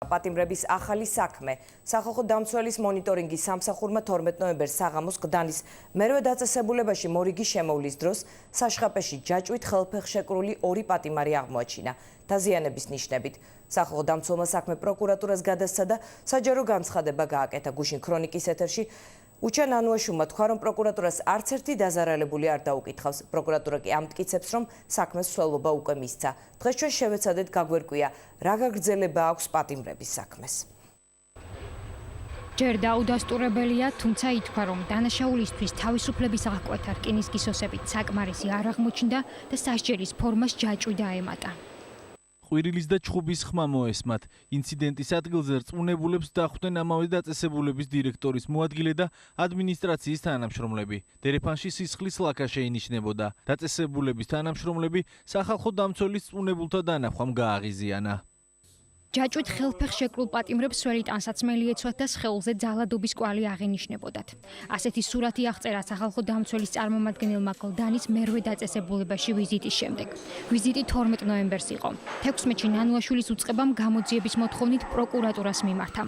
პატიმრების ახალი საქმე. სახალხო დამცველის მონიტორინგის სამსახურმა 12 ნოემბერს საღამოს გდანის მერვე დაწესებულებაში მორიგი შემოვლის დროს საშხაპეში ჯაჭვით ხელფეხშეკრული 2 პატიმარი აღმოაჩინა. დაზიანების ნიშნებით სახალხო დამცველმა საქმე პროკურატურას გადასცა და საჯარო განცხადება გააკეთა. გუშინ ქრონიკის ეთერში უჩან ანუაშვილმა თქვა, რომ პროკურატურას არც ერთი დაზარალებული არ დაუკითხავს. პროკურატურა კი ამტკიცებს, რომ საქმეს მსვლელობა უკვე მისცა. დღეს ჩვენ შევეცადეთ გაგვერკვია, რა გაგრძელება აქვს პატიმრების საქმეს. ჯერ დაუდასტურებელია, თუმცა ითქვა, რომ დანაშაულისთვის თავისუფლების აღკვეთა რკინის გისოსებით საკმარისი არ აღმოჩნდა და სასჯელის ფორმას ჯაჭვი დაემატა. ყვირილის და ჩხუბის ხმა მოესმათ. ინციდენტის ადგილზე რწმუნებულებს დახვდნენ ამავე დაწესებულების დირექტორის მოადგილე და ადმინისტრაციის თანამშრომლები. დერეფანში სისხლის ლაქა შეინიშნებოდა. დაწესებულების თანამშრომლები სახალხო დამცველის რწმუნებულთა დანახვამ გააღიზიანა. ჯაჭვით ხელფეხშეკრულ პატიმრებს სველი ტანსაცმელი ეცვათ და სხეულზე ძალადობის კვალი აღინიშნებოდათ. ასეთი სურათი აღწერა სახალხო დამცველის წარმომადგენელმა გლდანის მერვე დაწესებულებაში ვიზიტის შემდეგ. ვიზიტი 12 ნოემბერს იყო. 16-ში ნანუაშვილის უწყებამ გამოძიების მოთხოვნით პროკურატურას მიმართა.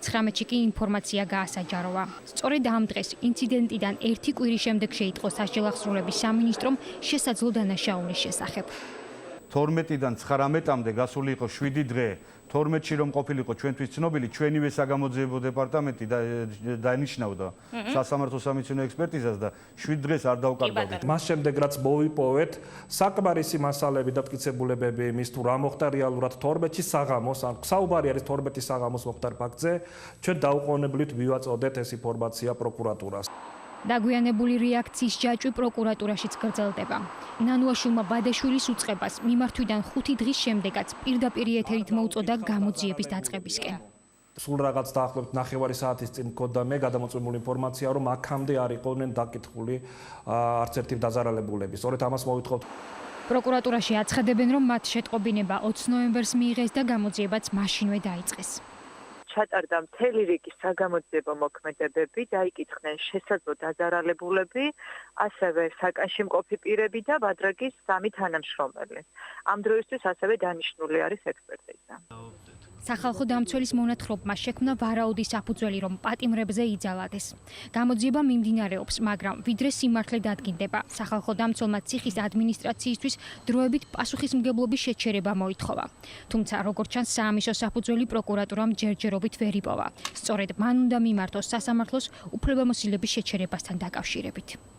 19-ში კი ინფორმაცია გაასაჯაროვა. სწორედ ამ დღეს ინციდენტიდან 1 კვირის შემდეგ შეიტყო სასჯელ აღსრულების სამინისტრომ შესაძლო დანაშაულის შესახებ. 12-დან 19-მდე გასული იყო 7 დღე. 12-ში რომ ყოფილიყო ჩვენთვის ცნობილი, ჩვენივე საგამოძიებო დეპარტამენტი დაინიშნავდა სასამართლო სამედიცინო ექსპერტიზას და 7 დღეს არ დავკარგავდით. მას შემდეგ რაც მოვიპოვეთ საკმარისი მასალები და მტკიცებულებები იმის თუ რა მოხდა რეალურად 12-ში საღამოს, ან საუბარი არის 12-ის საღამოს მოხდარ ფაქტზე, ჩვენ დაუყოვნებლივ მივაწოდეთ ეს ინფორმაცია პროკურატურას. დაგვიანებული რეაქციის ჯაჭვი პროკურატურაშიც გრძელდება. ნანუაშვილმა ბადაშვილის უწყებას მიმართვიდან 5 დღის შემდეგაც პირდაპირ ეთერით მოუწოდა გამოძიების დაწყებისკენ. სულ რაღაც დაახლოებით 9 საათის წინ მქონდა მე გადამოწმებული ინფორმაცია, რომ აქამდე არ იყვნენ დაკითხული არც ერთი დაზარალებულები. სწორედ ამას მოვითხოვთ. პროკურატურაში აცხადებენ, რომ მათ შეტყობინება 20 ნოემბერს მიიღეს და გამოძიებაც მაშინვე დაიწყეს. ჩატარდა მთელი რიგი საგამოძიებო მოქმედებები, დაიკითხნენ შესაძლო დაზარალებულები, ასევე საკანში მყოფი პირები და ბადრაგის 3 თანამშრომელი. ამ დროისთვის ასევე დანიშნული არის ექსპერტიზა. სახალხო დამცველის მონათხრობმა შექმნა ვარაუდი საფუძველი, რომ პატიმრებზე იძალადეს. გამოძიება მიმდინარეობს, მაგრამ ვიდრე სიმართლე დადგინდება, სახალხო დამცველმა ციხის ადმინისტრაციისთვის დროებით პასუხისმგებლობის შეჩერება მოითხოვა. თუმცა, როგორც ჩანს, საამისო საფუძველი პროკურატურამ ჯერჯერობით ვერ იპოვა. სწორედ მან უნდა მიმართოს სასამართლოს უფლებამოსილების შეჩერებასთან დაკავშირებით.